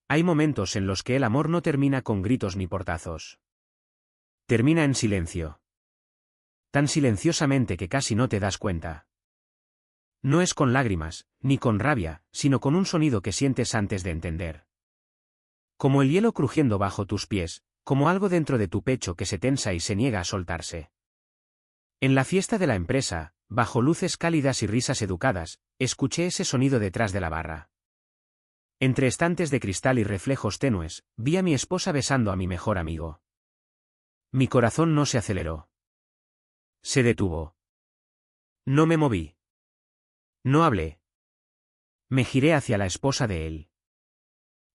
Hay momentos en los que el amor no termina con gritos ni portazos. Termina en silencio. Tan silenciosamente que casi no te das cuenta. No es con lágrimas, ni con rabia, sino con un sonido que sientes antes de entender. Como el hielo crujiendo bajo tus pies, como algo dentro de tu pecho que se tensa y se niega a soltarse. En la fiesta de la empresa, bajo luces cálidas y risas educadas, escuché ese sonido detrás de la barra. Entre estantes de cristal y reflejos tenues, vi a mi esposa besando a mi mejor amigo. Mi corazón no se aceleró. Se detuvo. No me moví. No hablé. Me giré hacia la esposa de él.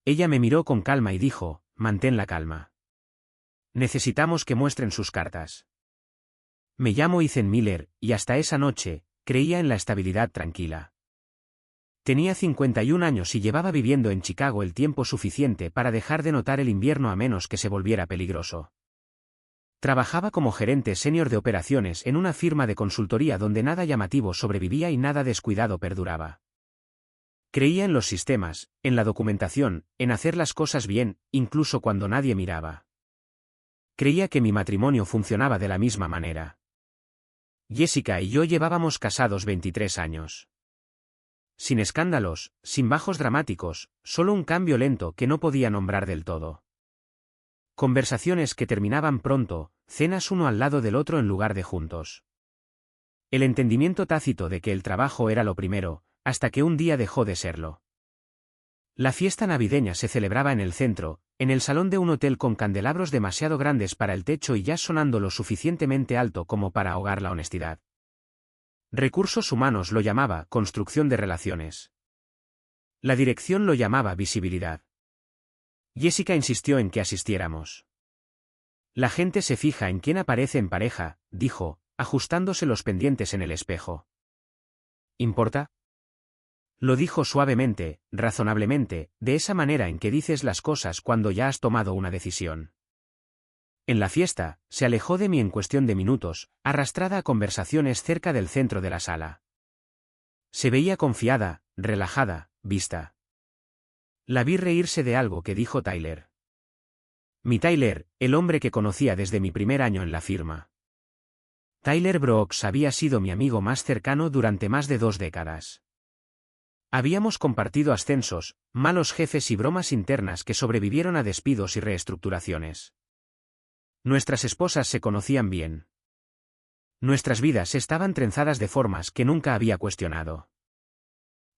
Ella me miró con calma y dijo, mantén la calma. Necesitamos que muestren sus cartas. Me llamo Ethan Miller, y hasta esa noche, creía en la estabilidad tranquila. Tenía 51 años y llevaba viviendo en Chicago el tiempo suficiente para dejar de notar el invierno a menos que se volviera peligroso. Trabajaba como gerente senior de operaciones en una firma de consultoría donde nada llamativo sobrevivía y nada descuidado perduraba. Creía en los sistemas, en la documentación, en hacer las cosas bien, incluso cuando nadie miraba. Creía que mi matrimonio funcionaba de la misma manera. Jessica y yo llevábamos casados 23 años. Sin escándalos, sin bajos dramáticos, solo un cambio lento que no podía nombrar del todo. Conversaciones que terminaban pronto, cenas uno al lado del otro en lugar de juntos. El entendimiento tácito de que el trabajo era lo primero, hasta que un día dejó de serlo. La fiesta navideña se celebraba en el centro, en el salón de un hotel con candelabros demasiado grandes para el techo y jazz sonando lo suficientemente alto como para ahogar la honestidad. Recursos humanos lo llamaba construcción de relaciones. La dirección lo llamaba visibilidad. Jessica insistió en que asistiéramos. La gente se fija en quién aparece en pareja, dijo, ajustándose los pendientes en el espejo. ¿Importa? Lo dijo suavemente, razonablemente, de esa manera en que dices las cosas cuando ya has tomado una decisión. En la fiesta, se alejó de mí en cuestión de minutos, arrastrada a conversaciones cerca del centro de la sala. Se veía confiada, relajada, vista. La vi reírse de algo que dijo Tyler. Mi Tyler, el hombre que conocía desde mi primer año en la firma. Tyler Brooks había sido mi amigo más cercano durante más de 2 décadas. Habíamos compartido ascensos, malos jefes y bromas internas que sobrevivieron a despidos y reestructuraciones. Nuestras esposas se conocían bien. Nuestras vidas estaban trenzadas de formas que nunca había cuestionado.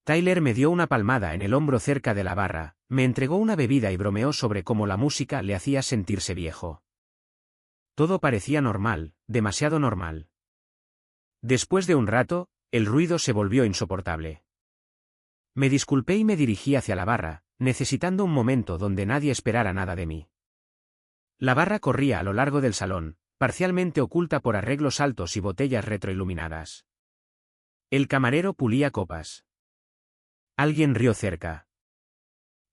Tyler me dio una palmada en el hombro cerca de la barra, me entregó una bebida y bromeó sobre cómo la música le hacía sentirse viejo. Todo parecía normal, demasiado normal. Después de un rato, el ruido se volvió insoportable. Me disculpé y me dirigí hacia la barra, necesitando un momento donde nadie esperara nada de mí. La barra corría a lo largo del salón, parcialmente oculta por arreglos altos y botellas retroiluminadas. El camarero pulía copas. Alguien rió cerca.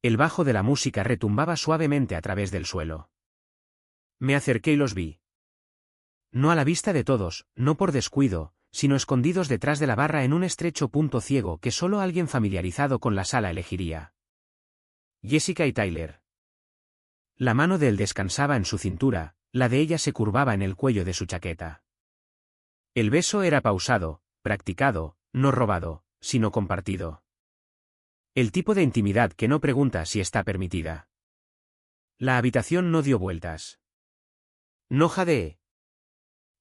El bajo de la música retumbaba suavemente a través del suelo. Me acerqué y los vi. No a la vista de todos, no por descuido, sino escondidos detrás de la barra en un estrecho punto ciego que solo alguien familiarizado con la sala elegiría. Jessica y Tyler. La mano de él descansaba en su cintura, la de ella se curvaba en el cuello de su chaqueta. El beso era pausado, practicado, no robado, sino compartido. El tipo de intimidad que no pregunta si está permitida. La habitación no dio vueltas. No jadeé.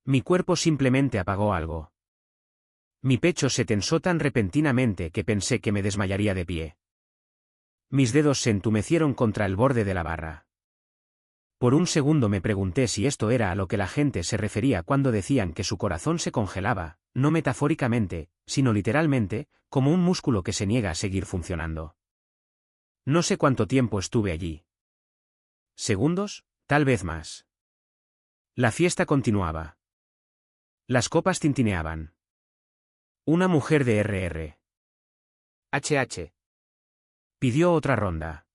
Mi cuerpo simplemente apagó algo. Mi pecho se tensó tan repentinamente que pensé que me desmayaría de pie. Mis dedos se entumecieron contra el borde de la barra. Por un segundo me pregunté si esto era a lo que la gente se refería cuando decían que su corazón se congelaba, no metafóricamente, sino literalmente, como un músculo que se niega a seguir funcionando. No sé cuánto tiempo estuve allí. ¿Segundos? Tal vez más. La fiesta continuaba. Las copas tintineaban. Una mujer de RR. HH. Pidió otra ronda.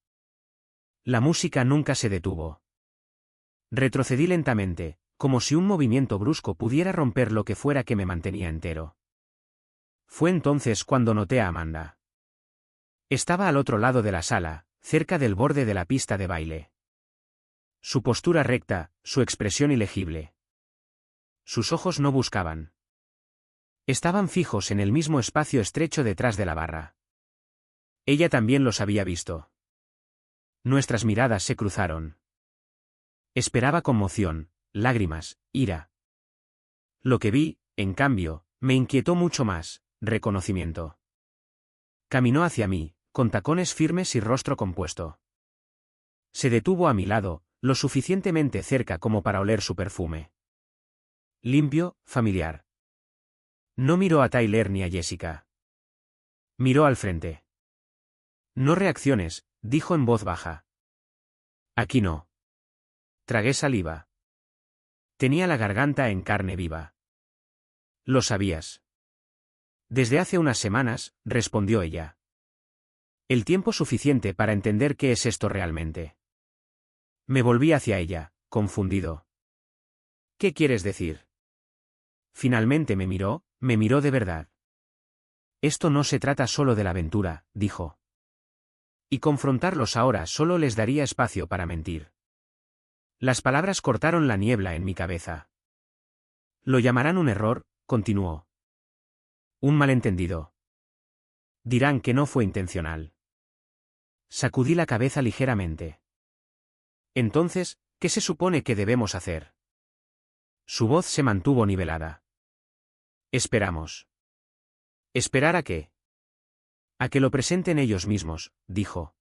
La música nunca se detuvo. Retrocedí lentamente, como si un movimiento brusco pudiera romper lo que fuera que me mantenía entero. Fue entonces cuando noté a Amanda. Estaba al otro lado de la sala, cerca del borde de la pista de baile. Su postura recta, su expresión ilegible. Sus ojos no buscaban. Estaban fijos en el mismo espacio estrecho detrás de la barra. Ella también los había visto. Nuestras miradas se cruzaron. Esperaba conmoción, lágrimas, ira. Lo que vi, en cambio, me inquietó mucho más, reconocimiento. Caminó hacia mí, con tacones firmes y rostro compuesto. Se detuvo a mi lado, lo suficientemente cerca como para oler su perfume. Limpio, familiar. No miró a Tyler ni a Jessica. Miró al frente. No reacciones, dijo en voz baja. Aquí no. Tragué saliva. Tenía la garganta en carne viva. Lo sabías. Desde hace unas semanas, respondió ella. El tiempo suficiente para entender qué es esto realmente. Me volví hacia ella, confundido. ¿Qué quieres decir? Finalmente me miró de verdad. Esto no se trata solo de la aventura, dijo. Y confrontarlos ahora solo les daría espacio para mentir. Las palabras cortaron la niebla en mi cabeza. Lo llamarán un error, continuó. Un malentendido. Dirán que no fue intencional. Sacudí la cabeza ligeramente. Entonces, ¿qué se supone que debemos hacer? Su voz se mantuvo nivelada. Esperamos. ¿Esperar a qué? A que lo presenten ellos mismos, dijo.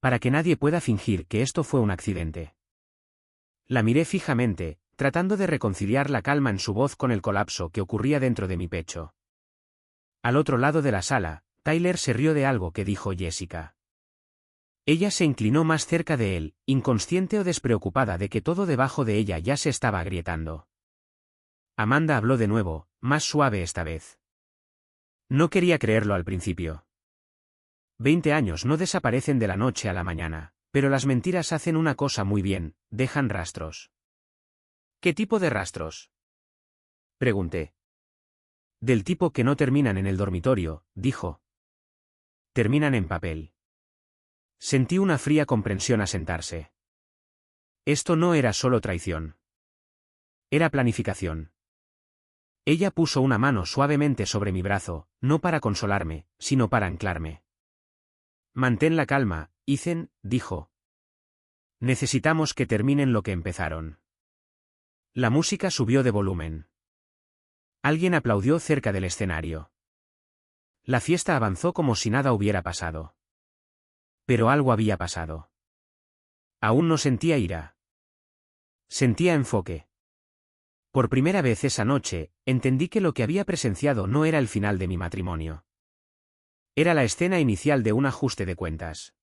Para que nadie pueda fingir que esto fue un accidente. La miré fijamente, tratando de reconciliar la calma en su voz con el colapso que ocurría dentro de mi pecho. Al otro lado de la sala, Tyler se rió de algo que dijo Jessica. Ella se inclinó más cerca de él, inconsciente o despreocupada de que todo debajo de ella ya se estaba agrietando. Amanda habló de nuevo, más suave esta vez. No quería creerlo al principio. 20 años no desaparecen de la noche a la mañana, pero las mentiras hacen una cosa muy bien, dejan rastros. ¿Qué tipo de rastros? Pregunté. Del tipo que no terminan en el dormitorio, dijo. Terminan en papel. Sentí una fría comprensión asentarse. Esto no era solo traición. Era planificación. Ella puso una mano suavemente sobre mi brazo, no para consolarme, sino para anclarme. Mantén la calma, Ethan, dijo. Necesitamos que terminen lo que empezaron. La música subió de volumen. Alguien aplaudió cerca del escenario. La fiesta avanzó como si nada hubiera pasado. Pero algo había pasado. Aún no sentía ira. Sentía enfoque. Por primera vez esa noche, entendí que lo que había presenciado no era el final de mi matrimonio. Era la escena inicial de un ajuste de cuentas.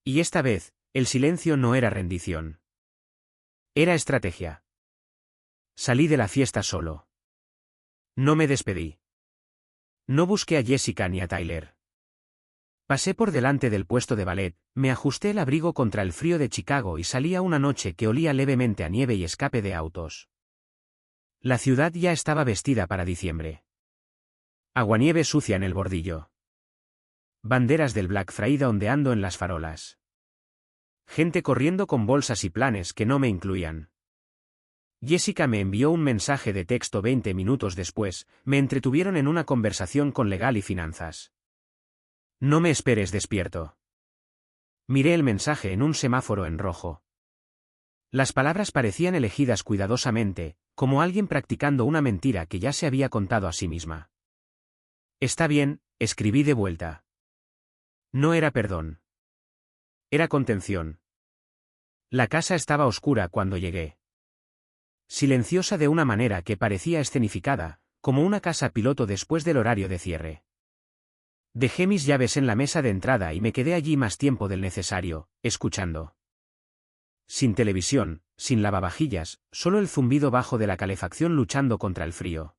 Y esta vez, el silencio no era rendición. Era estrategia. Salí de la fiesta solo. No me despedí. No busqué a Jessica ni a Tyler. Pasé por delante del puesto de ballet, me ajusté el abrigo contra el frío de Chicago y salí a una noche que olía levemente a nieve y escape de autos. La ciudad ya estaba vestida para diciembre. Aguanieve sucia en el bordillo. Banderas del Black Friday ondeando en las farolas. Gente corriendo con bolsas y planes que no me incluían. Jessica me envió un mensaje de texto 20 minutos después, me entretuvieron en una conversación con legal y finanzas. No me esperes despierto. Miré el mensaje en un semáforo en rojo. Las palabras parecían elegidas cuidadosamente, como alguien practicando una mentira que ya se había contado a sí misma. Está bien, escribí de vuelta. No era perdón. Era contención. La casa estaba oscura cuando llegué. Silenciosa de una manera que parecía escenificada, como una casa piloto después del horario de cierre. Dejé mis llaves en la mesa de entrada y me quedé allí más tiempo del necesario, escuchando. Sin televisión, sin lavavajillas, solo el zumbido bajo de la calefacción luchando contra el frío.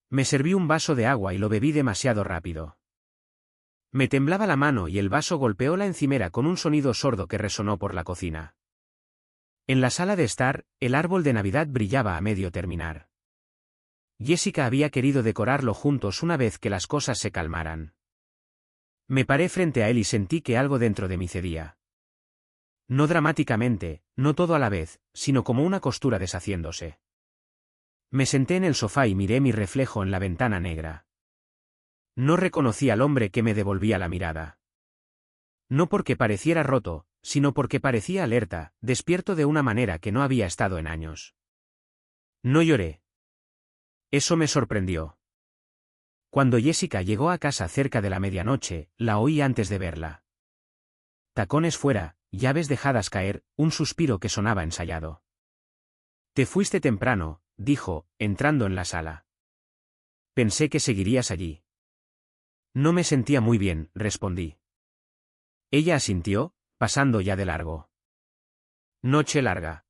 Me serví un vaso de agua y lo bebí demasiado rápido. Me temblaba la mano y el vaso golpeó la encimera con un sonido sordo que resonó por la cocina. En la sala de estar, el árbol de Navidad brillaba a medio terminar. Jessica había querido decorarlo juntos una vez que las cosas se calmaran. Me paré frente a él y sentí que algo dentro de mí cedía. No dramáticamente, no todo a la vez, sino como una costura deshaciéndose. Me senté en el sofá y miré mi reflejo en la ventana negra. No reconocí al hombre que me devolvía la mirada. No porque pareciera roto, sino porque parecía alerta, despierto de una manera que no había estado en años. No lloré. Eso me sorprendió. Cuando Jessica llegó a casa cerca de la medianoche, la oí antes de verla. Tacones fuera, llaves dejadas caer, un suspiro que sonaba ensayado. Te fuiste temprano, dijo, entrando en la sala. Pensé que seguirías allí. No me sentía muy bien, respondí. Ella asintió, pasando ya de largo. Noche larga.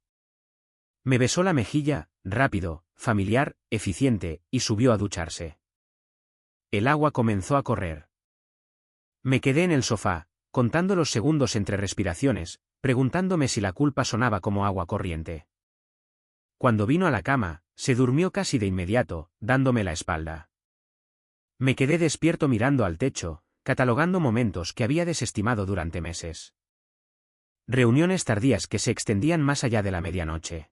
Me besó la mejilla, rápido, familiar, eficiente, y subió a ducharse. El agua comenzó a correr. Me quedé en el sofá, contando los segundos entre respiraciones, preguntándome si la culpa sonaba como agua corriente. Cuando vino a la cama, se durmió casi de inmediato, dándome la espalda. Me quedé despierto mirando al techo, catalogando momentos que había desestimado durante meses. Reuniones tardías que se extendían más allá de la medianoche.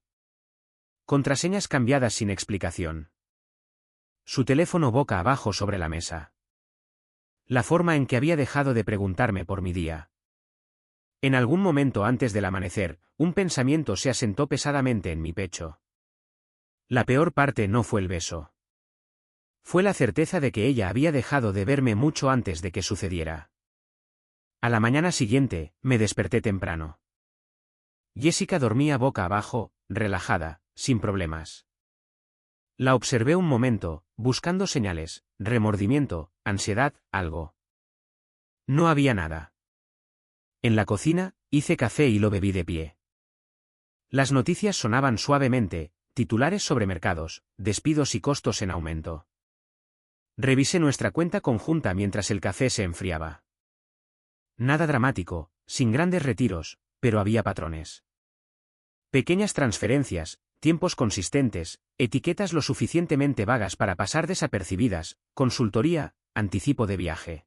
Contraseñas cambiadas sin explicación. Su teléfono boca abajo sobre la mesa. La forma en que había dejado de preguntarme por mi día. En algún momento antes del amanecer, un pensamiento se asentó pesadamente en mi pecho. La peor parte no fue el beso. Fue la certeza de que ella había dejado de verme mucho antes de que sucediera. A la mañana siguiente, me desperté temprano. Jessica dormía boca abajo, relajada, sin problemas. La observé un momento, buscando señales, remordimiento, ansiedad, algo. No había nada. En la cocina, hice café y lo bebí de pie. Las noticias sonaban suavemente, titulares sobre mercados, despidos y costos en aumento. Revisé nuestra cuenta conjunta mientras el café se enfriaba. Nada dramático, sin grandes retiros, pero había patrones. Pequeñas transferencias, tiempos consistentes, etiquetas lo suficientemente vagas para pasar desapercibidas, consultoría, anticipo de viaje.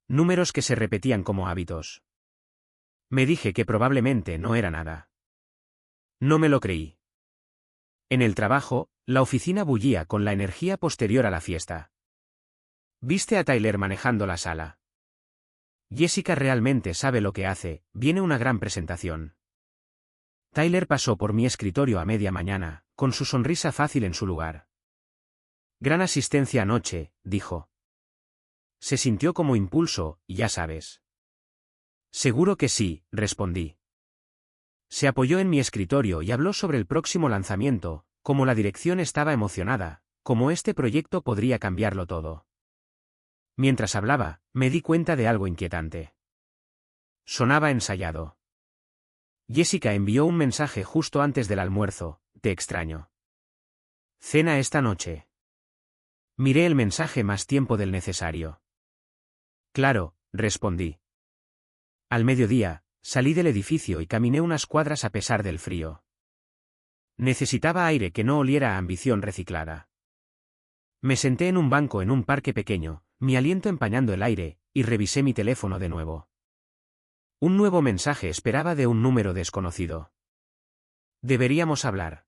Números que se repetían como hábitos. Me dije que probablemente no era nada. No me lo creí. En el trabajo, la oficina bullía con la energía posterior a la fiesta. ¿Viste a Tyler manejando la sala? Jessica realmente sabe lo que hace, viene una gran presentación. Tyler pasó por mi escritorio a media mañana, con su sonrisa fácil en su lugar. Gran asistencia anoche, dijo. Se sintió como impulso, ya sabes. Seguro que sí, respondí. Se apoyó en mi escritorio y habló sobre el próximo lanzamiento, como la dirección estaba emocionada, como este proyecto podría cambiarlo todo. Mientras hablaba, me di cuenta de algo inquietante. Sonaba ensayado. Jessica envió un mensaje justo antes del almuerzo, te extraño. Cena esta noche. Miré el mensaje más tiempo del necesario. Claro, respondí. Al mediodía, salí del edificio y caminé unas cuadras a pesar del frío. Necesitaba aire que no oliera a ambición reciclada. Me senté en un banco en un parque pequeño, mi aliento empañando el aire, y revisé mi teléfono de nuevo. Un nuevo mensaje esperaba de un número desconocido. Deberíamos hablar.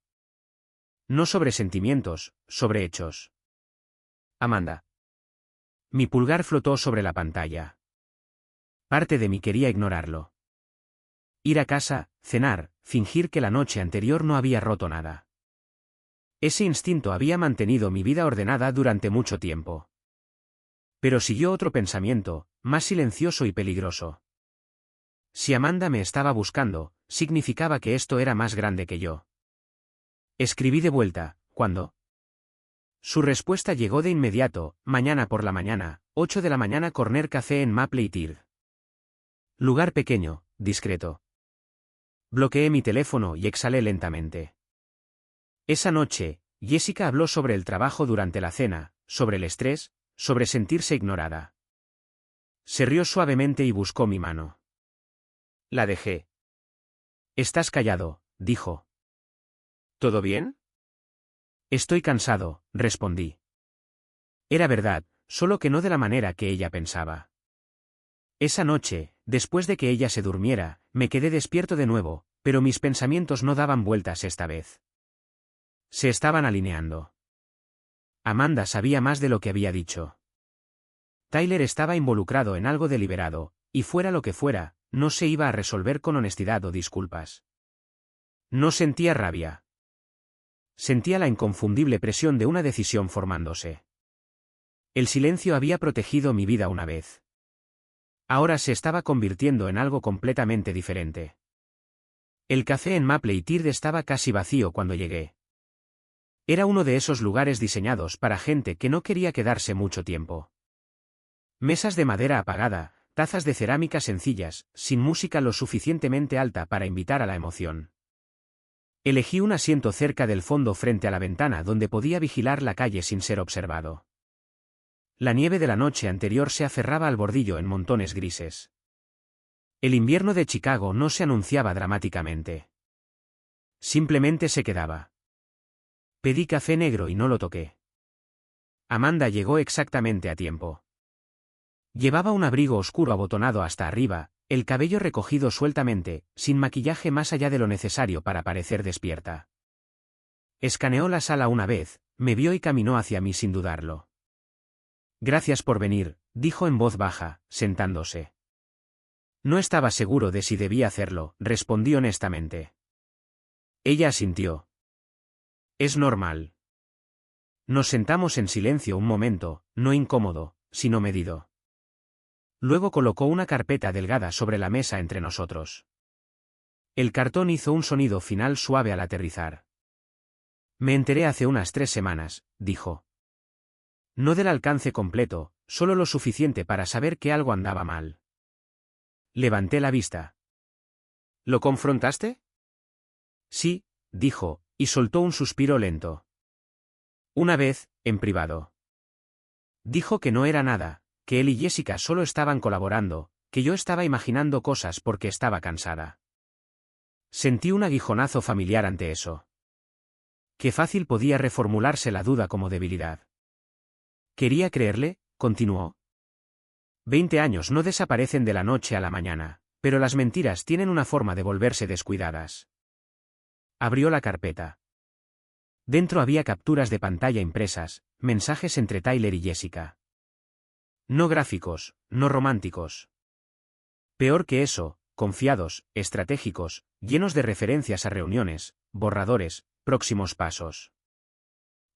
No sobre sentimientos, sobre hechos. Amanda. Mi pulgar flotó sobre la pantalla. Parte de mí quería ignorarlo. Ir a casa, cenar, fingir que la noche anterior no había roto nada. Ese instinto había mantenido mi vida ordenada durante mucho tiempo. Pero siguió otro pensamiento, más silencioso y peligroso. Si Amanda me estaba buscando, significaba que esto era más grande que yo. Escribí de vuelta, ¿cuándo? Su respuesta llegó de inmediato, mañana por la mañana, 8 de la mañana Corner Café en Maple Tir. Lugar pequeño, discreto. Bloqueé mi teléfono y exhalé lentamente. Esa noche, Jessica habló sobre el trabajo durante la cena, sobre el estrés, sobre sentirse ignorada. Se rió suavemente y buscó mi mano. La dejé. Estás callado, dijo. ¿Todo bien? Estoy cansado, respondí. Era verdad, solo que no de la manera que ella pensaba. Esa noche, después de que ella se durmiera, me quedé despierto de nuevo, pero mis pensamientos no daban vueltas esta vez. Se estaban alineando. Amanda sabía más de lo que había dicho. Tyler estaba involucrado en algo deliberado, y fuera lo que fuera, no se iba a resolver con honestidad o disculpas. No sentía rabia. Sentía la inconfundible presión de una decisión formándose. El silencio había protegido mi vida una vez. Ahora se estaba convirtiendo en algo completamente diferente. El café en Maple Tirde estaba casi vacío cuando llegué. Era uno de esos lugares diseñados para gente que no quería quedarse mucho tiempo. Mesas de madera apagada, tazas de cerámica sencillas, sin música lo suficientemente alta para invitar a la emoción. Elegí un asiento cerca del fondo frente a la ventana donde podía vigilar la calle sin ser observado. La nieve de la noche anterior se aferraba al bordillo en montones grises. El invierno de Chicago no se anunciaba dramáticamente. Simplemente se quedaba. Pedí café negro y no lo toqué. Amanda llegó exactamente a tiempo. Llevaba un abrigo oscuro abotonado hasta arriba, el cabello recogido sueltamente, sin maquillaje más allá de lo necesario para parecer despierta. Escaneó la sala una vez, me vio y caminó hacia mí sin dudarlo. Gracias por venir, dijo en voz baja, sentándose. No estaba seguro de si debía hacerlo, respondí honestamente. Ella asintió. Es normal. Nos sentamos en silencio un momento, no incómodo, sino medido. Luego colocó una carpeta delgada sobre la mesa entre nosotros. El cartón hizo un sonido final suave al aterrizar. Me enteré hace unas 3 semanas, dijo. No del alcance completo, solo lo suficiente para saber que algo andaba mal. Levanté la vista. ¿Lo confrontaste? Sí, dijo, y soltó un suspiro lento. Una vez, en privado. Dijo que no era nada, que él y Jessica solo estaban colaborando, que yo estaba imaginando cosas porque estaba cansada. Sentí un aguijonazo familiar ante eso. Qué fácil podía reformularse la duda como debilidad. ¿Quería creerle? Continuó. 20 años no desaparecen de la noche a la mañana, pero las mentiras tienen una forma de volverse descuidadas. Abrió la carpeta. Dentro había capturas de pantalla impresas, mensajes entre Tyler y Jessica. No gráficos, no románticos. Peor que eso, confiados, estratégicos, llenos de referencias a reuniones, borradores, próximos pasos.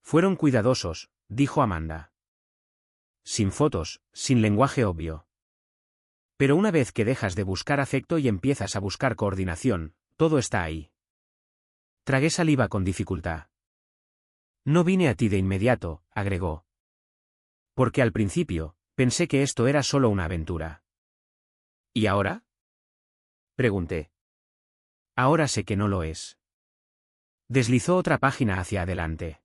Fueron cuidadosos, dijo Amanda. Sin fotos, sin lenguaje obvio. Pero una vez que dejas de buscar afecto y empiezas a buscar coordinación, todo está ahí. Tragué saliva con dificultad. No vine a ti de inmediato, agregó. Porque al principio, pensé que esto era solo una aventura. ¿Y ahora? Pregunté. Ahora sé que no lo es. Deslizó otra página hacia adelante.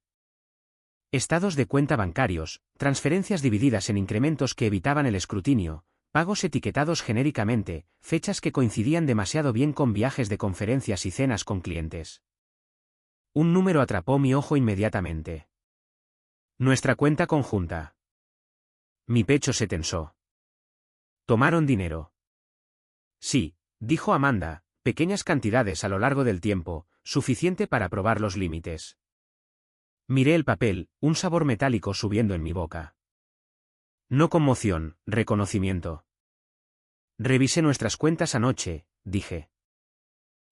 Estados de cuenta bancarios, transferencias divididas en incrementos que evitaban el escrutinio, pagos etiquetados genéricamente, fechas que coincidían demasiado bien con viajes de conferencias y cenas con clientes. Un número atrapó mi ojo inmediatamente. Nuestra cuenta conjunta. Mi pecho se tensó. ¿Tomaron dinero? Sí, dijo Amanda, pequeñas cantidades a lo largo del tiempo, suficiente para probar los límites. Miré el papel, un sabor metálico subiendo en mi boca. No conmoción, reconocimiento. Revisé nuestras cuentas anoche, dije.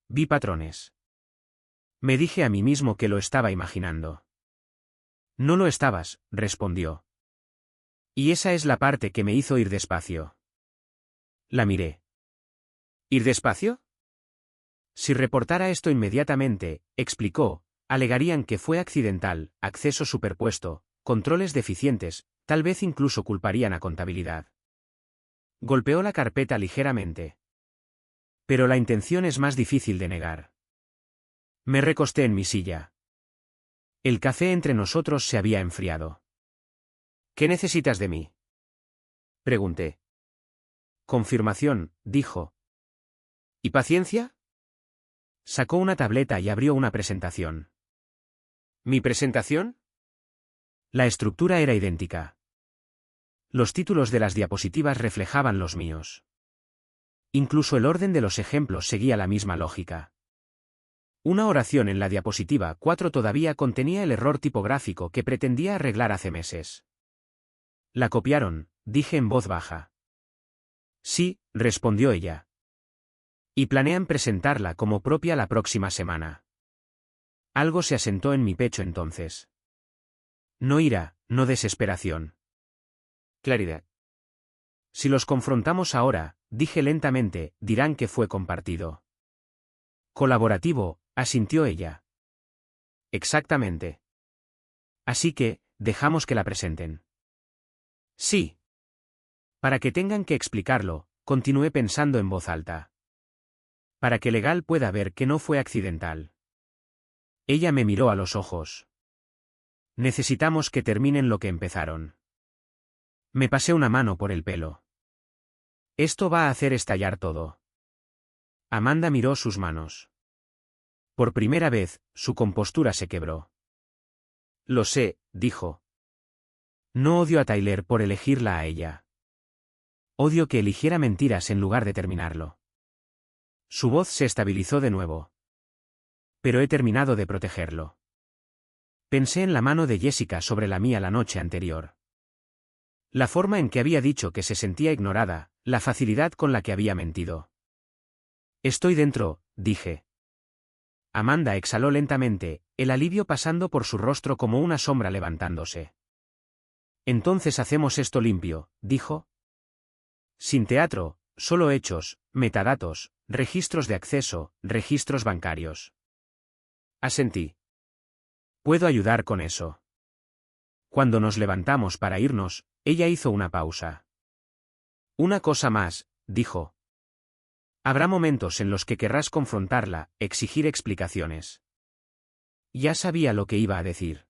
Vi patrones. Me dije a mí mismo que lo estaba imaginando. No lo estabas, respondió. Y esa es la parte que me hizo ir despacio. La miré. ¿Ir despacio? Si reportara esto inmediatamente, explicó, alegarían que fue accidental, acceso superpuesto, controles deficientes, tal vez incluso culparían a contabilidad. Golpeó la carpeta ligeramente. Pero la intención es más difícil de negar. Me recosté en mi silla. El café entre nosotros se había enfriado. ¿Qué necesitas de mí? Pregunté. Confirmación, dijo. ¿Y paciencia? Sacó una tableta y abrió una presentación. ¿Mi presentación? La estructura era idéntica. Los títulos de las diapositivas reflejaban los míos. Incluso el orden de los ejemplos seguía la misma lógica. Una oración en la diapositiva 4 todavía contenía el error tipográfico que pretendía arreglar hace meses. «¿La copiaron?», dije en voz baja. «Sí», respondió ella. «Y planean presentarla como propia la próxima semana». Algo se asentó en mi pecho entonces. No ira, no desesperación. Claridad. Si los confrontamos ahora, dije lentamente, dirán que fue compartido. Colaborativo, asintió ella. Exactamente. Así que, dejamos que la presenten. Sí. Para que tengan que explicarlo, continué pensando en voz alta. Para que legal pueda ver que no fue accidental. Ella me miró a los ojos. Necesitamos que terminen lo que empezaron. Me pasé una mano por el pelo. Esto va a hacer estallar todo. Amanda miró sus manos. Por primera vez, su compostura se quebró. Lo sé, dijo. No odio a Tyler por elegirla a ella. Odio que eligiera mentiras en lugar de terminarlo. Su voz se estabilizó de nuevo. Pero he terminado de protegerlo. Pensé en la mano de Jessica sobre la mía la noche anterior. La forma en que había dicho que se sentía ignorada, la facilidad con la que había mentido. Estoy dentro, dije. Amanda exhaló lentamente, el alivio pasando por su rostro como una sombra levantándose. Entonces hacemos esto limpio, dijo. Sin teatro, solo hechos, metadatos, registros de acceso, registros bancarios. Asentí. Puedo ayudar con eso. Cuando nos levantamos para irnos, ella hizo una pausa. Una cosa más, dijo. Habrá momentos en los que querrás confrontarla, exigir explicaciones. Ya sabía lo que iba a decir.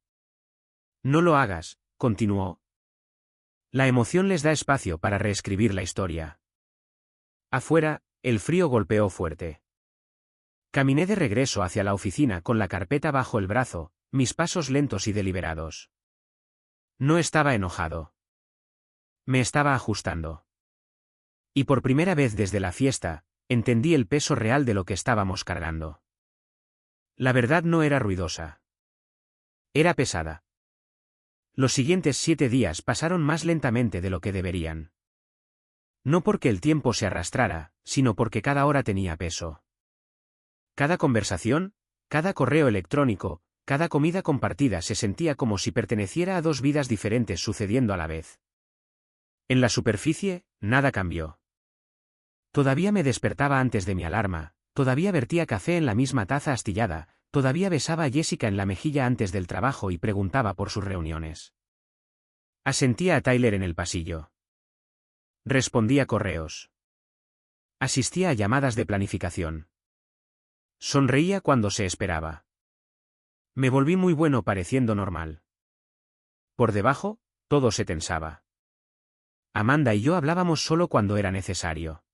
No lo hagas, continuó. La emoción les da espacio para reescribir la historia. Afuera, el frío golpeó fuerte. Caminé de regreso hacia la oficina con la carpeta bajo el brazo, mis pasos lentos y deliberados. No estaba enojado. Me estaba ajustando. Y por primera vez desde la fiesta, entendí el peso real de lo que estábamos cargando. La verdad no era ruidosa. Era pesada. Los siguientes 7 días pasaron más lentamente de lo que deberían. No porque el tiempo se arrastrara, sino porque cada hora tenía peso. Cada conversación, cada correo electrónico, cada comida compartida se sentía como si perteneciera a 2 vidas diferentes sucediendo a la vez. En la superficie, nada cambió. Todavía me despertaba antes de mi alarma, todavía vertía café en la misma taza astillada, todavía besaba a Jessica en la mejilla antes del trabajo y preguntaba por sus reuniones. Asentía a Tyler en el pasillo. Respondía correos. Asistía a llamadas de planificación. Sonreía cuando se esperaba. Me volví muy bueno pareciendo normal. Por debajo, todo se tensaba. Amanda y yo hablábamos solo cuando era necesario.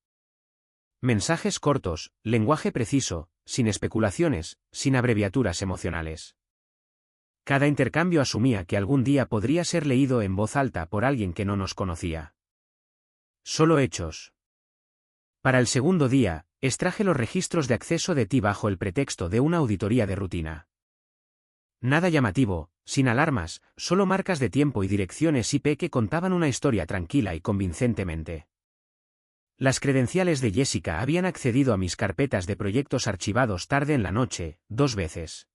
Mensajes cortos, lenguaje preciso, sin especulaciones, sin abreviaturas emocionales. Cada intercambio asumía que algún día podría ser leído en voz alta por alguien que no nos conocía. Solo hechos. Para el segundo día, extraje los registros de acceso de ti bajo el pretexto de una auditoría de rutina. Nada llamativo, sin alarmas, solo marcas de tiempo y direcciones IP que contaban una historia tranquila y convincentemente. Las credenciales de Jessica habían accedido a mis carpetas de proyectos archivados tarde en la noche, 2 veces.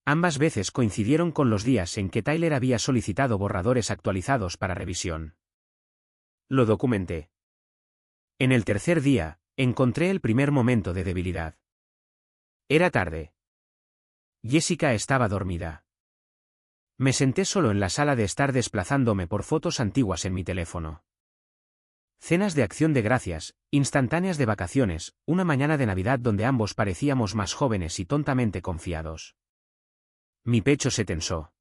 Ambas veces coincidieron con los días en que Tyler había solicitado borradores actualizados para revisión. Lo documenté. En el tercer día, encontré el primer momento de debilidad. Era tarde. Jessica estaba dormida. Me senté solo en la sala de estar desplazándome por fotos antiguas en mi teléfono. Cenas de acción de gracias, instantáneas de vacaciones, una mañana de Navidad donde ambos parecíamos más jóvenes y tontamente confiados. Mi pecho se tensó.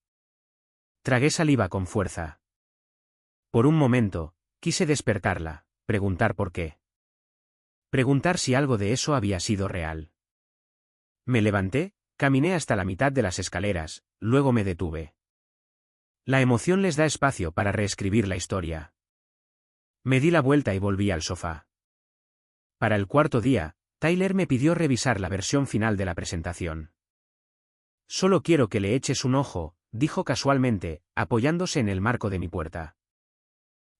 Tragué saliva con fuerza. Por un momento, quise despertarla, preguntar por qué. Preguntar si algo de eso había sido real. Me levanté, caminé hasta la mitad de las escaleras, luego me detuve. La emoción les da espacio para reescribir la historia. Me di la vuelta y volví al sofá. Para el cuarto día, Tyler me pidió revisar la versión final de la presentación. Solo quiero que le eches un ojo, dijo casualmente, apoyándose en el marco de mi puerta.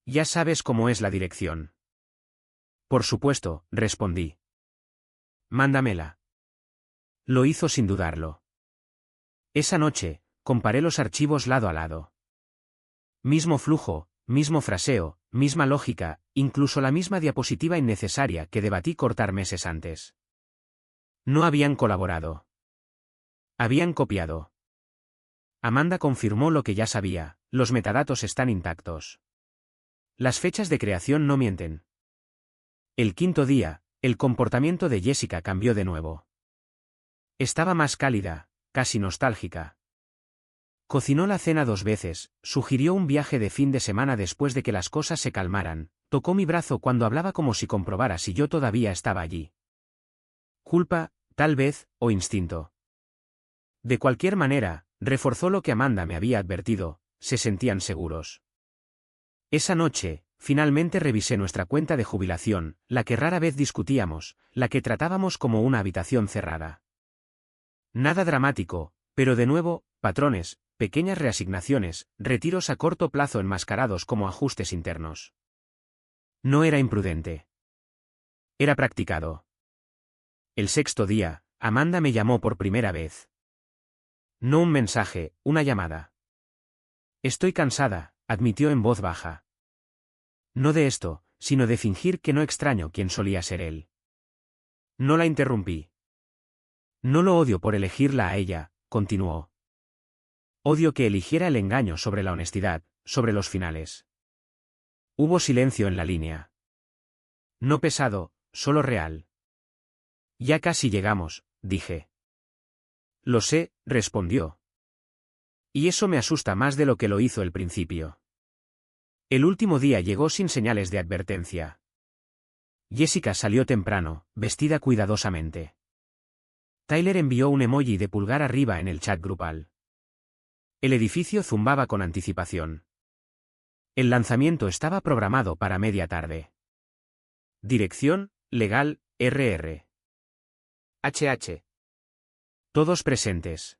Ya sabes cómo es la dirección. Por supuesto, respondí. Mándamela. Lo hizo sin dudarlo. Esa noche, comparé los archivos lado a lado. Mismo flujo, mismo fraseo, misma lógica, incluso la misma diapositiva innecesaria que debatí cortar meses antes. No habían colaborado. Habían copiado. Amanda confirmó lo que ya sabía, los metadatos están intactos. Las fechas de creación no mienten. El quinto día, el comportamiento de Jessica cambió de nuevo. Estaba más cálida, casi nostálgica. Cocinó la cena 2 veces, sugirió un viaje de fin de semana después de que las cosas se calmaran, tocó mi brazo cuando hablaba como si comprobara si yo todavía estaba allí. Culpa, tal vez, o instinto. De cualquier manera, reforzó lo que Amanda me había advertido, se sentían seguros. Esa noche, finalmente revisé nuestra cuenta de jubilación, la que rara vez discutíamos, la que tratábamos como una habitación cerrada. Nada dramático, pero de nuevo, patrones, pequeñas reasignaciones, retiros a corto plazo enmascarados como ajustes internos. No era imprudente. Era practicado. El sexto día, Amanda me llamó por primera vez. No un mensaje, una llamada. Estoy cansada, admitió en voz baja. No de esto, sino de fingir que no extraño quien solía ser él. No la interrumpí. No lo odio por elegirla a ella, continuó. Odio que eligiera el engaño sobre la honestidad, sobre los finales. Hubo silencio en la línea. No pesado, solo real. Ya casi llegamos, dije. Lo sé, respondió. Y eso me asusta más de lo que lo hizo el principio. El último día llegó sin señales de advertencia. Jessica salió temprano, vestida cuidadosamente. Tyler envió un emoji de pulgar arriba en el chat grupal. El edificio zumbaba con anticipación. El lanzamiento estaba programado para media tarde. Dirección, legal, RR. HH. Todos presentes.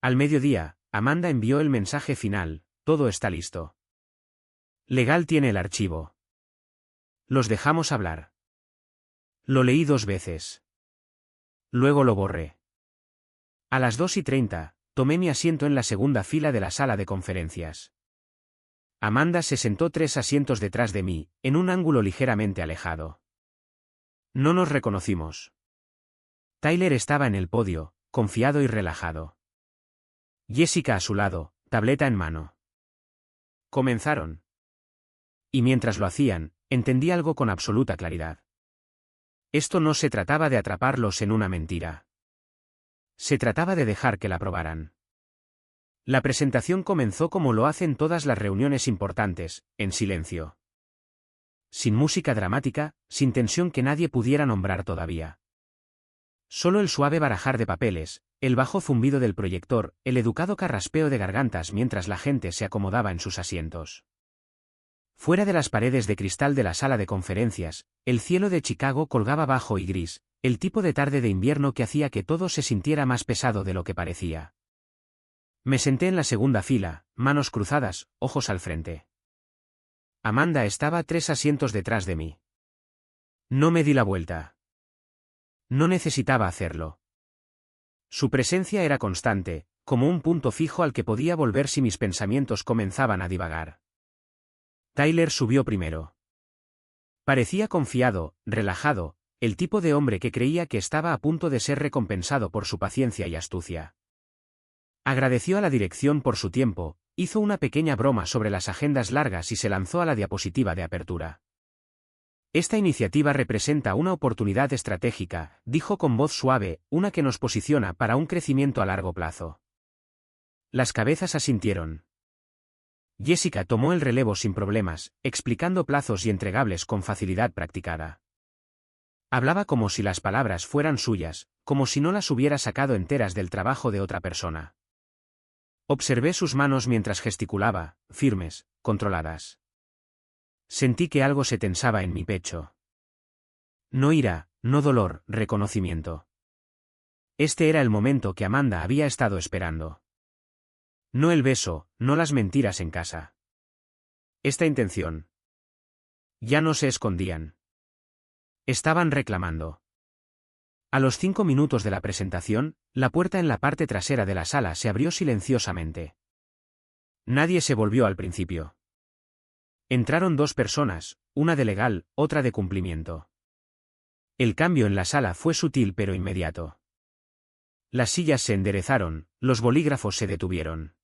Al mediodía, Amanda envió el mensaje final, todo está listo. Legal tiene el archivo. Los dejamos hablar. Lo leí 2 veces. Luego lo borré. A las 2:30, tomé mi asiento en la segunda fila de la sala de conferencias. Amanda se sentó 3 asientos detrás de mí, en un ángulo ligeramente alejado. No nos reconocimos. Tyler estaba en el podio, confiado y relajado. Jessica a su lado, tableta en mano. Comenzaron. Y mientras lo hacían, entendí algo con absoluta claridad. Esto no se trataba de atraparlos en una mentira. Se trataba de dejar que la probaran. La presentación comenzó como lo hacen todas las reuniones importantes, en silencio. Sin música dramática, sin tensión que nadie pudiera nombrar todavía. Solo el suave barajar de papeles, el bajo zumbido del proyector, el educado carraspeo de gargantas mientras la gente se acomodaba en sus asientos. Fuera de las paredes de cristal de la sala de conferencias, el cielo de Chicago colgaba bajo y gris, el tipo de tarde de invierno que hacía que todo se sintiera más pesado de lo que parecía. Me senté en la segunda fila, manos cruzadas, ojos al frente. Amanda estaba 3 asientos detrás de mí. No me di la vuelta. No necesitaba hacerlo. Su presencia era constante, como un punto fijo al que podía volver si mis pensamientos comenzaban a divagar. Tyler subió primero. Parecía confiado, relajado, el tipo de hombre que creía que estaba a punto de ser recompensado por su paciencia y astucia. Agradeció a la dirección por su tiempo, hizo una pequeña broma sobre las agendas largas y se lanzó a la diapositiva de apertura. Esta iniciativa representa una oportunidad estratégica, dijo con voz suave, una que nos posiciona para un crecimiento a largo plazo. Las cabezas asintieron. Jessica tomó el relevo sin problemas, explicando plazos y entregables con facilidad practicada. Hablaba como si las palabras fueran suyas, como si no las hubiera sacado enteras del trabajo de otra persona. Observé sus manos mientras gesticulaba, firmes, controladas. Sentí que algo se tensaba en mi pecho. No ira, no dolor, reconocimiento. Este era el momento que Amanda había estado esperando. No el beso, no las mentiras en casa. Esta intención. Ya no se escondían. Estaban reclamando. A los 5 minutos de la presentación, la puerta en la parte trasera de la sala se abrió silenciosamente. Nadie se volvió al principio. Entraron 2 personas, una de legal, otra de cumplimiento. El cambio en la sala fue sutil pero inmediato. Las sillas se enderezaron, los bolígrafos se detuvieron.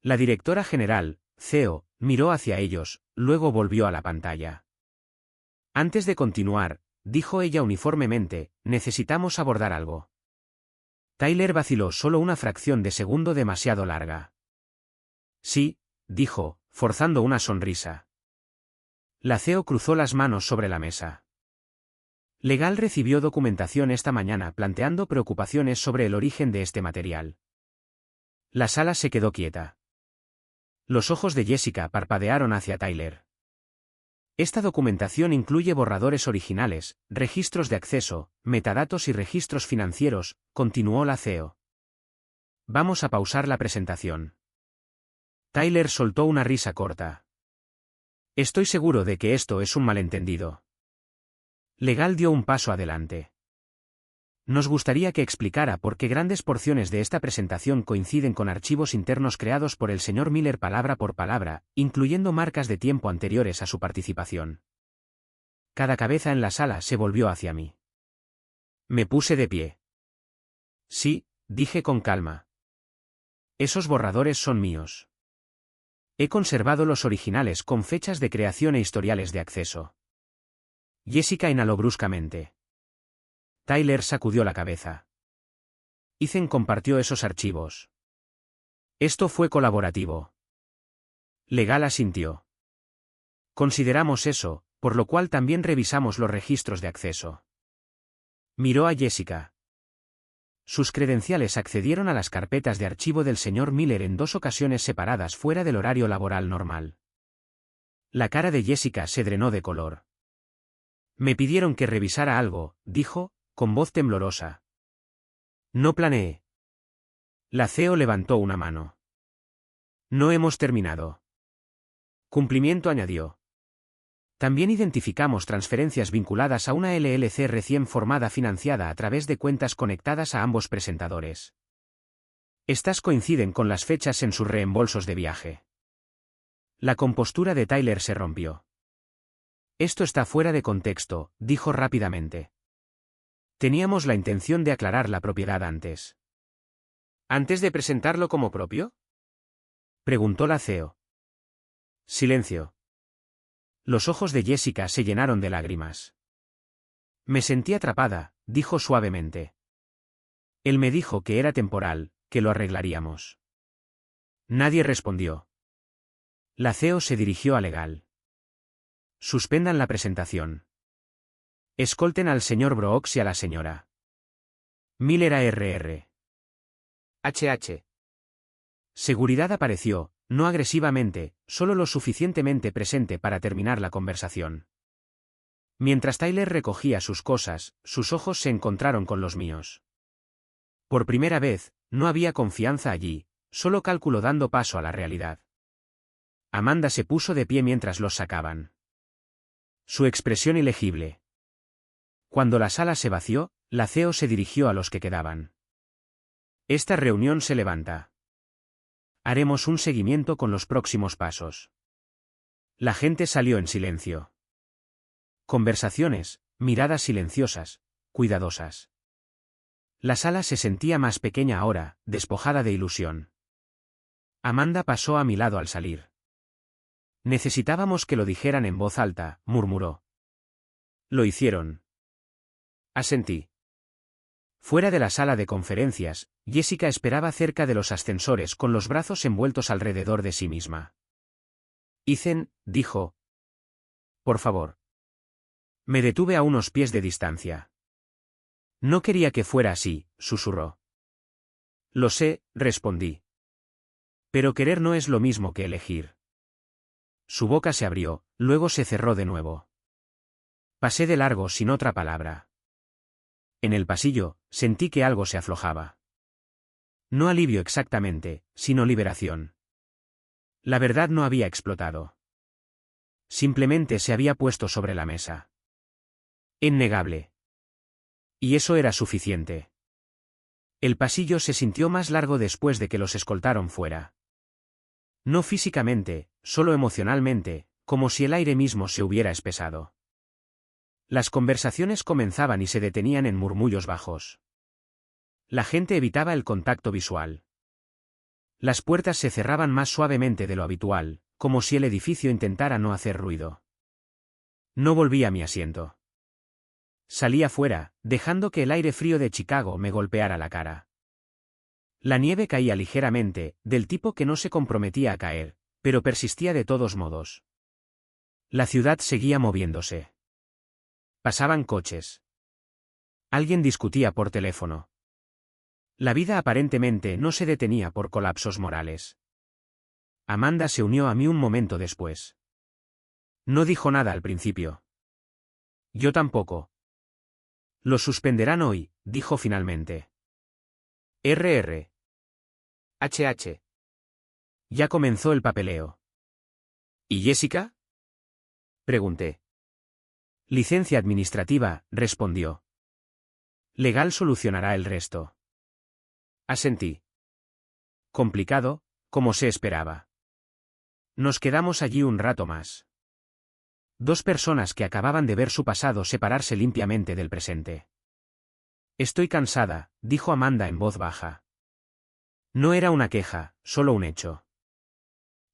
La directora general, CEO, miró hacia ellos, luego volvió a la pantalla. Antes de continuar, dijo ella uniformemente, necesitamos abordar algo. Tyler vaciló solo una fracción de segundo demasiado larga. Sí, dijo, forzando una sonrisa. La CEO cruzó las manos sobre la mesa. Legal recibió documentación esta mañana planteando preocupaciones sobre el origen de este material. La sala se quedó quieta. Los ojos de Jessica parpadearon hacia Tyler. Esta documentación incluye borradores originales, registros de acceso, metadatos y registros financieros, continuó la CEO. Vamos a pausar la presentación. Tyler soltó una risa corta. Estoy seguro de que esto es un malentendido. Legal dio un paso adelante. Nos gustaría que explicara por qué grandes porciones de esta presentación coinciden con archivos internos creados por el señor Miller palabra por palabra, incluyendo marcas de tiempo anteriores a su participación. Cada cabeza en la sala se volvió hacia mí. Me puse de pie. Sí, dije con calma. Esos borradores son míos. He conservado los originales con fechas de creación e historiales de acceso. Jessica inhaló bruscamente. Tyler sacudió la cabeza. Ethan compartió esos archivos. Esto fue colaborativo. Legal asintió. Consideramos eso, por lo cual también revisamos los registros de acceso. Miró a Jessica. Sus credenciales accedieron a las carpetas de archivo del señor Miller en 2 ocasiones separadas fuera del horario laboral normal. La cara de Jessica se drenó de color. Me pidieron que revisara algo, dijo, con voz temblorosa. No planeé. La CEO levantó una mano. No hemos terminado. Cumplimiento añadió. También identificamos transferencias vinculadas a una LLC recién formada financiada a través de cuentas conectadas a ambos presentadores. Estas coinciden con las fechas en sus reembolsos de viaje. La compostura de Tyler se rompió. Esto está fuera de contexto, dijo rápidamente. Teníamos la intención de aclarar la propiedad antes. ¿Antes de presentarlo como propio? Preguntó la CEO. Silencio. Los ojos de Jessica se llenaron de lágrimas. Me sentí atrapada, dijo suavemente. Él me dijo que era temporal, que lo arreglaríamos. Nadie respondió. La CEO se dirigió a Legal. Suspendan la presentación. Escolten al señor Brooks y a la señora Miller a RR. HH. Seguridad apareció, no agresivamente, solo lo suficientemente presente para terminar la conversación. Mientras Tyler recogía sus cosas, sus ojos se encontraron con los míos. Por primera vez, no había confianza allí, solo cálculo dando paso a la realidad. Amanda se puso de pie mientras los sacaban. Su expresión ilegible. Cuando la sala se vació, la CEO se dirigió a los que quedaban. Esta reunión se levanta. Haremos un seguimiento con los próximos pasos. La gente salió en silencio. Conversaciones, miradas silenciosas, cuidadosas. La sala se sentía más pequeña ahora, despojada de ilusión. Amanda pasó a mi lado al salir. Necesitábamos que lo dijeran en voz alta, murmuró. Lo hicieron. Asentí. Fuera de la sala de conferencias, Jessica esperaba cerca de los ascensores con los brazos envueltos alrededor de sí misma. Ethan, dijo. Por favor. Me detuve a unos pies de distancia. No quería que fuera así, susurró. Lo sé, respondí. Pero querer no es lo mismo que elegir. Su boca se abrió, luego se cerró de nuevo. Pasé de largo sin otra palabra. En el pasillo, sentí que algo se aflojaba. No alivio exactamente, sino liberación. La verdad no había explotado. Simplemente se había puesto sobre la mesa. Innegable. Y eso era suficiente. El pasillo se sintió más largo después de que los escoltaron fuera. No físicamente, solo emocionalmente, como si el aire mismo se hubiera espesado. Las conversaciones comenzaban y se detenían en murmullos bajos. La gente evitaba el contacto visual. Las puertas se cerraban más suavemente de lo habitual, como si el edificio intentara no hacer ruido. No volví a mi asiento. Salí afuera, dejando que el aire frío de Chicago me golpeara la cara. La nieve caía ligeramente, del tipo que no se comprometía a caer, pero persistía de todos modos. La ciudad seguía moviéndose. Pasaban coches. Alguien discutía por teléfono. La vida aparentemente no se detenía por colapsos morales. Amanda se unió a mí un momento después. No dijo nada al principio. Yo tampoco. Lo suspenderán hoy, dijo finalmente. RR. HH. Ya comenzó el papeleo. ¿Y Jessica? Pregunté. Licencia administrativa, respondió. Legal solucionará el resto. Asentí. Complicado, como se esperaba. Nos quedamos allí un rato más. Dos personas que acababan de ver su pasado separarse limpiamente del presente. Estoy cansada, dijo Amanda en voz baja. No era una queja, solo un hecho.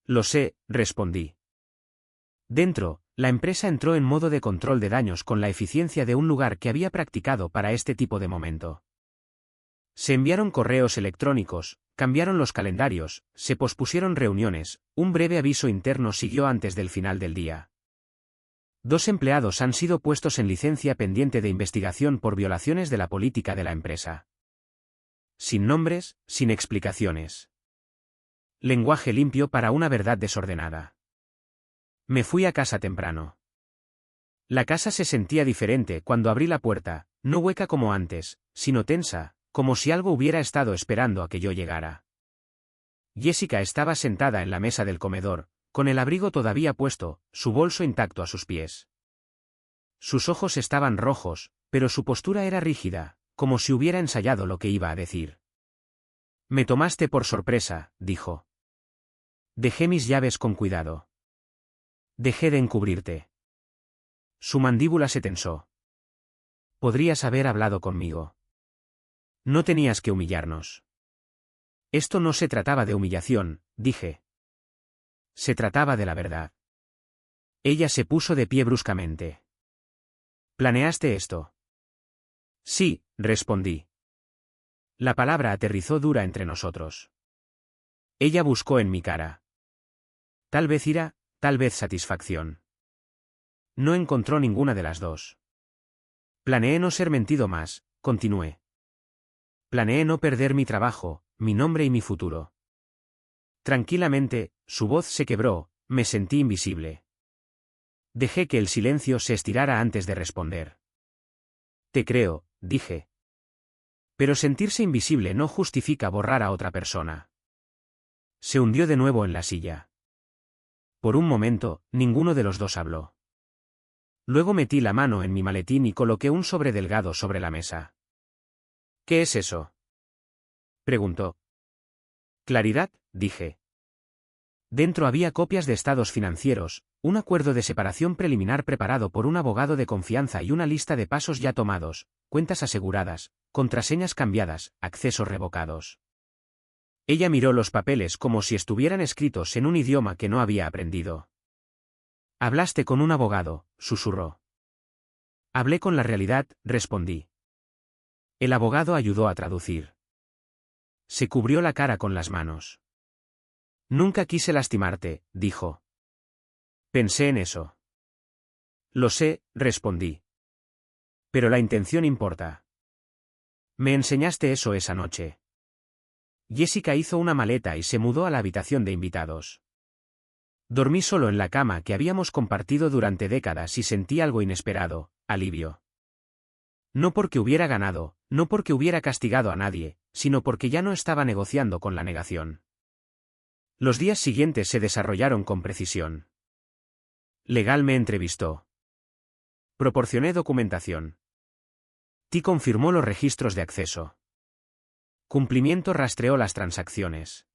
Lo sé, respondí. Dentro, la empresa entró en modo de control de daños con la eficiencia de un lugar que había practicado para este tipo de momento. Se enviaron correos electrónicos, cambiaron los calendarios, se pospusieron reuniones, un breve aviso interno siguió antes del final del día. 2 empleados han sido puestos en licencia pendiente de investigación por violaciones de la política de la empresa. Sin nombres, sin explicaciones. Lenguaje limpio para una verdad desordenada. Me fui a casa temprano. La casa se sentía diferente cuando abrí la puerta, no hueca como antes, sino tensa, como si algo hubiera estado esperando a que yo llegara. Jessica estaba sentada en la mesa del comedor, con el abrigo todavía puesto, su bolso intacto a sus pies. Sus ojos estaban rojos, pero su postura era rígida, como si hubiera ensayado lo que iba a decir. Me tomaste por sorpresa, dijo. Dejé mis llaves con cuidado. Dejé de encubrirte. Su mandíbula se tensó. Podrías haber hablado conmigo. No tenías que humillarnos. Esto no se trataba de humillación, dije. Se trataba de la verdad. Ella se puso de pie bruscamente. ¿Planeaste esto? Sí, respondí. La palabra aterrizó dura entre nosotros. Ella buscó en mi cara. Tal vez ira, tal vez satisfacción. No encontró ninguna de las dos. Planeé no ser mentido más, continué. Planeé no perder mi trabajo, mi nombre y mi futuro. Tranquilamente, su voz se quebró, me sentí invisible. Dejé que el silencio se estirara antes de responder. Te creo, dije. Pero sentirse invisible no justifica borrar a otra persona. Se hundió de nuevo en la silla. Por un momento, ninguno de los dos habló. Luego metí la mano en mi maletín y coloqué un sobre delgado sobre la mesa. ¿Qué es eso? Preguntó. Claridad, dije. Dentro había copias de estados financieros, un acuerdo de separación preliminar preparado por un abogado de confianza y una lista de pasos ya tomados, cuentas aseguradas, contraseñas cambiadas, accesos revocados. Ella miró los papeles como si estuvieran escritos en un idioma que no había aprendido. Hablaste con un abogado, susurró. Hablé con la realidad, respondí. El abogado ayudó a traducir. Se cubrió la cara con las manos. Nunca quise lastimarte, dijo. Pensé en eso. Lo sé, respondí. Pero la intención importa. Me enseñaste eso esa noche. Jessica hizo una maleta y se mudó a la habitación de invitados. Dormí solo en la cama que habíamos compartido durante décadas y sentí algo inesperado, alivio. No porque hubiera ganado, no porque hubiera castigado a nadie, sino porque ya no estaba negociando con la negación. Los días siguientes se desarrollaron con precisión. Legal me entrevistó. Proporcioné documentación. T confirmó los registros de acceso. Cumplimiento rastreó las transacciones.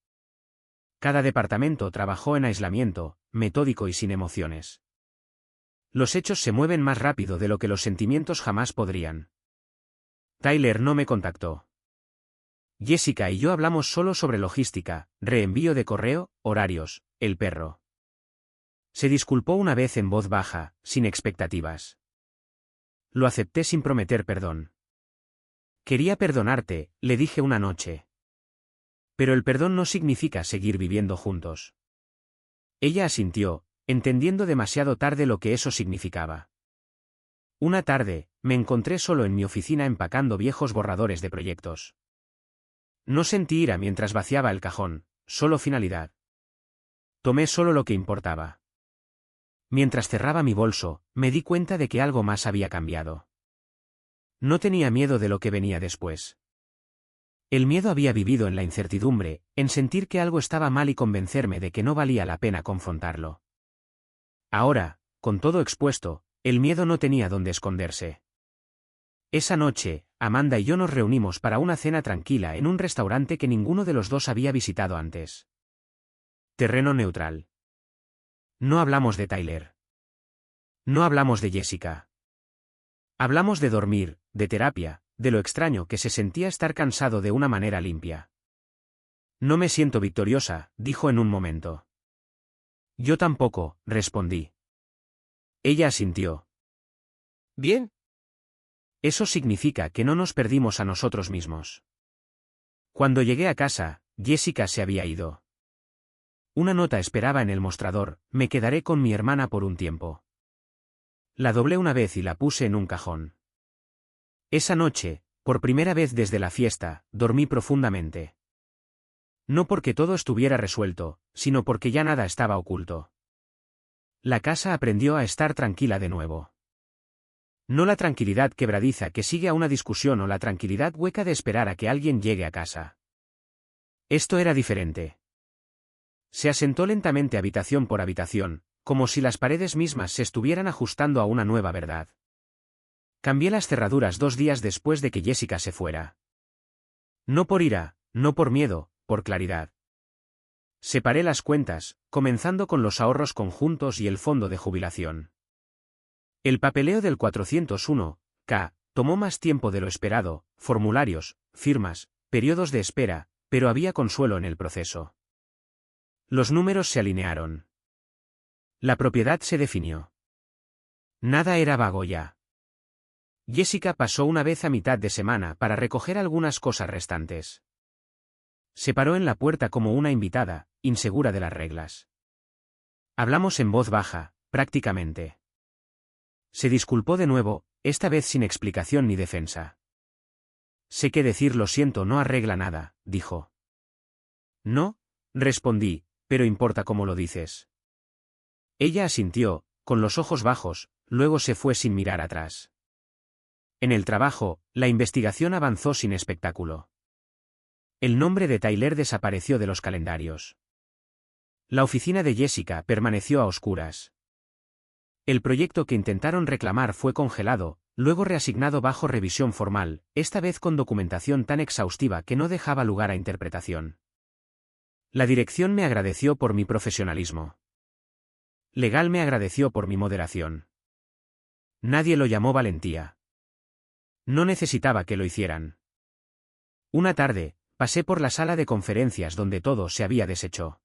Cada departamento trabajó en aislamiento, metódico y sin emociones. Los hechos se mueven más rápido de lo que los sentimientos jamás podrían. Tyler no me contactó. Jessica y yo hablamos solo sobre logística, reenvío de correo, horarios, el perro. Se disculpó una vez en voz baja, sin expectativas. Lo acepté sin prometer perdón. Quería perdonarte, le dije una noche. Pero el perdón no significa seguir viviendo juntos. Ella asintió, entendiendo demasiado tarde lo que eso significaba. Una tarde, me encontré solo en mi oficina empacando viejos borradores de proyectos. No sentí ira mientras vaciaba el cajón, solo finalidad. Tomé solo lo que importaba. Mientras cerraba mi bolso, me di cuenta de que algo más había cambiado. No tenía miedo de lo que venía después. El miedo había vivido en la incertidumbre, en sentir que algo estaba mal y convencerme de que no valía la pena confrontarlo. Ahora, con todo expuesto, el miedo no tenía dónde esconderse. Esa noche, Amanda y yo nos reunimos para una cena tranquila en un restaurante que ninguno de los dos había visitado antes. Terreno neutral. No hablamos de Tyler. No hablamos de Jessica. Hablamos de dormir, de terapia, de lo extraño que se sentía estar cansado de una manera limpia. No me siento victoriosa, dijo en un momento. Yo tampoco, respondí. Ella asintió. Bien. Eso significa que no nos perdimos a nosotros mismos. Cuando llegué a casa, Jessica se había ido. Una nota esperaba en el mostrador: me quedaré con mi hermana por un tiempo. La doblé una vez y la puse en un cajón. Esa noche, por primera vez desde la fiesta, dormí profundamente. No porque todo estuviera resuelto, sino porque ya nada estaba oculto. La casa aprendió a estar tranquila de nuevo. No la tranquilidad quebradiza que sigue a una discusión o la tranquilidad hueca de esperar a que alguien llegue a casa. Esto era diferente. Se asentó lentamente habitación por habitación, como si las paredes mismas se estuvieran ajustando a una nueva verdad. Cambié las cerraduras 2 días después de que Jessica se fuera. No por ira, no por miedo, por claridad. Separé las cuentas, comenzando con los ahorros conjuntos y el fondo de jubilación. El papeleo del 401(k) tomó más tiempo de lo esperado, formularios, firmas, periodos de espera, pero había consuelo en el proceso. Los números se alinearon. La propiedad se definió. Nada era vago ya. Jessica pasó una vez a mitad de semana para recoger algunas cosas restantes. Se paró en la puerta como una invitada, insegura de las reglas. Hablamos en voz baja, prácticamente. Se disculpó de nuevo, esta vez sin explicación ni defensa. Sé que decir lo siento no arregla nada, dijo. No, respondí, pero importa cómo lo dices. Ella asintió, con los ojos bajos, luego se fue sin mirar atrás. En el trabajo, la investigación avanzó sin espectáculo. El nombre de Tyler desapareció de los calendarios. La oficina de Jessica permaneció a oscuras. El proyecto que intentaron reclamar fue congelado, luego reasignado bajo revisión formal, esta vez con documentación tan exhaustiva que no dejaba lugar a interpretación. La dirección me agradeció por mi profesionalismo. Legal me agradeció por mi moderación. Nadie lo llamó valentía. No necesitaba que lo hicieran. Una tarde, pasé por la sala de conferencias donde todo se había deshecho.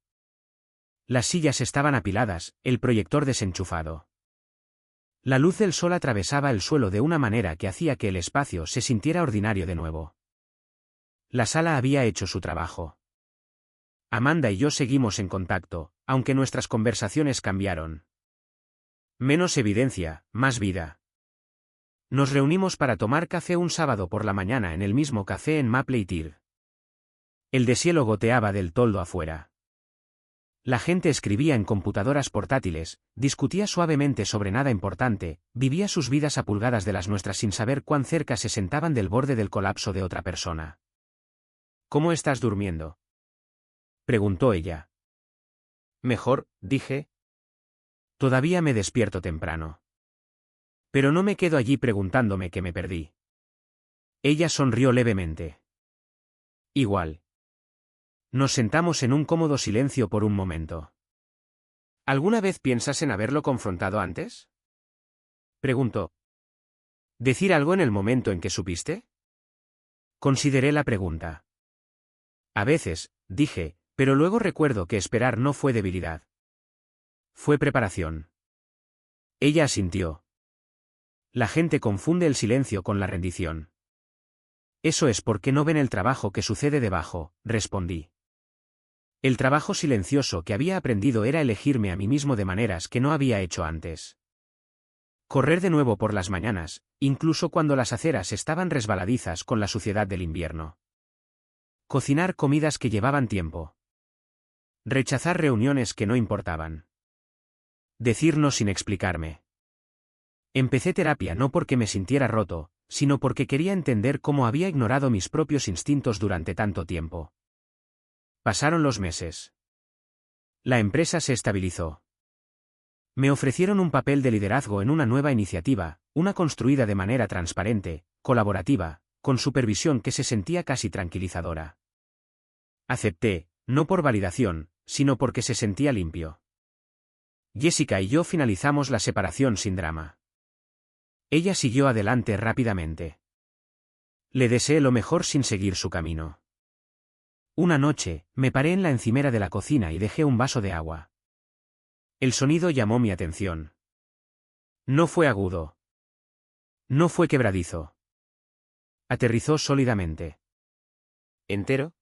Las sillas estaban apiladas, el proyector desenchufado. La luz del sol atravesaba el suelo de una manera que hacía que el espacio se sintiera ordinario de nuevo. La sala había hecho su trabajo. Amanda y yo seguimos en contacto, aunque nuestras conversaciones cambiaron. Menos evidencia, más vida. Nos reunimos para tomar café un sábado por la mañana en el mismo café en Maple y Tir. El deshielo goteaba del toldo afuera. La gente escribía en computadoras portátiles, discutía suavemente sobre nada importante, vivía sus vidas a pulgadas de las nuestras sin saber cuán cerca se sentaban del borde del colapso de otra persona. ¿Cómo estás durmiendo?, preguntó ella. Mejor, dije. Todavía me despierto temprano. Pero no me quedo allí preguntándome qué me perdí. Ella sonrió levemente. Igual. Nos sentamos en un cómodo silencio por un momento. ¿Alguna vez piensas en haberlo confrontado antes?, preguntó. ¿Decir algo en el momento en que supiste? Consideré la pregunta. A veces, dije, pero luego recuerdo que esperar no fue debilidad. Fue preparación. Ella asintió. La gente confunde el silencio con la rendición. Eso es porque no ven el trabajo que sucede debajo, respondí. El trabajo silencioso que había aprendido era elegirme a mí mismo de maneras que no había hecho antes. Correr de nuevo por las mañanas, incluso cuando las aceras estaban resbaladizas con la suciedad del invierno. Cocinar comidas que llevaban tiempo. Rechazar reuniones que no importaban. Decir no sin explicarme. Empecé terapia no porque me sintiera roto, sino porque quería entender cómo había ignorado mis propios instintos durante tanto tiempo. Pasaron los meses. La empresa se estabilizó. Me ofrecieron un papel de liderazgo en una nueva iniciativa, una construida de manera transparente, colaborativa, con supervisión que se sentía casi tranquilizadora. Acepté, no por validación, sino porque se sentía limpio. Jessica y yo finalizamos la separación sin drama. Ella siguió adelante rápidamente. Le deseé lo mejor sin seguir su camino. Una noche, me paré en la encimera de la cocina y dejé un vaso de agua. El sonido llamó mi atención. No fue agudo. No fue quebradizo. Aterrizó sólidamente. ¿Entero?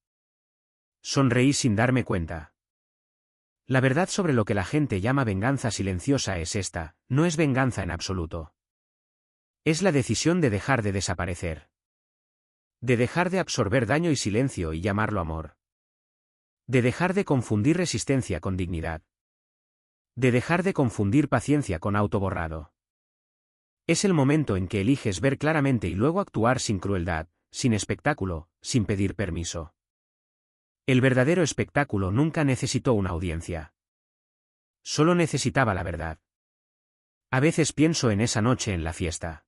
Sonreí sin darme cuenta. La verdad sobre lo que la gente llama venganza silenciosa es esta, no es venganza en absoluto. Es la decisión de dejar de desaparecer. De dejar de absorber daño y silencio y llamarlo amor. De dejar de confundir resistencia con dignidad. De dejar de confundir paciencia con autoborrado. Es el momento en que eliges ver claramente y luego actuar sin crueldad, sin espectáculo, sin pedir permiso. El verdadero espectáculo nunca necesitó una audiencia. Solo necesitaba la verdad. A veces pienso en esa noche en la fiesta.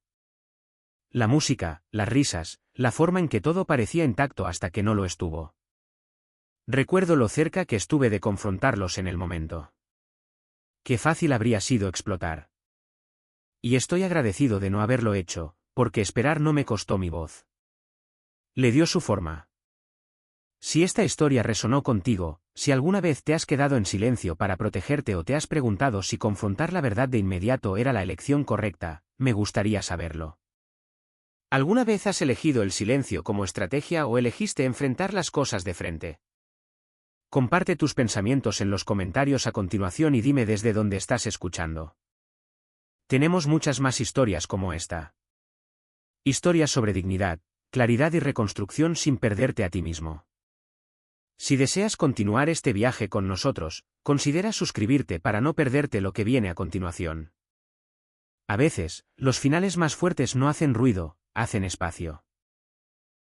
La música, las risas, la forma en que todo parecía intacto hasta que no lo estuvo. Recuerdo lo cerca que estuve de confrontarlos en el momento. Qué fácil habría sido explotar. Y estoy agradecido de no haberlo hecho, porque esperar no me costó mi voz. Le dio su forma. Si esta historia resonó contigo, si alguna vez te has quedado en silencio para protegerte o te has preguntado si confrontar la verdad de inmediato era la elección correcta, me gustaría saberlo. ¿Alguna vez has elegido el silencio como estrategia o elegiste enfrentar las cosas de frente? Comparte tus pensamientos en los comentarios a continuación y dime desde dónde estás escuchando. Tenemos muchas más historias como esta. Historias sobre dignidad, claridad y reconstrucción sin perderte a ti mismo. Si deseas continuar este viaje con nosotros, considera suscribirte para no perderte lo que viene a continuación. A veces, los finales más fuertes no hacen ruido, hacen espacio.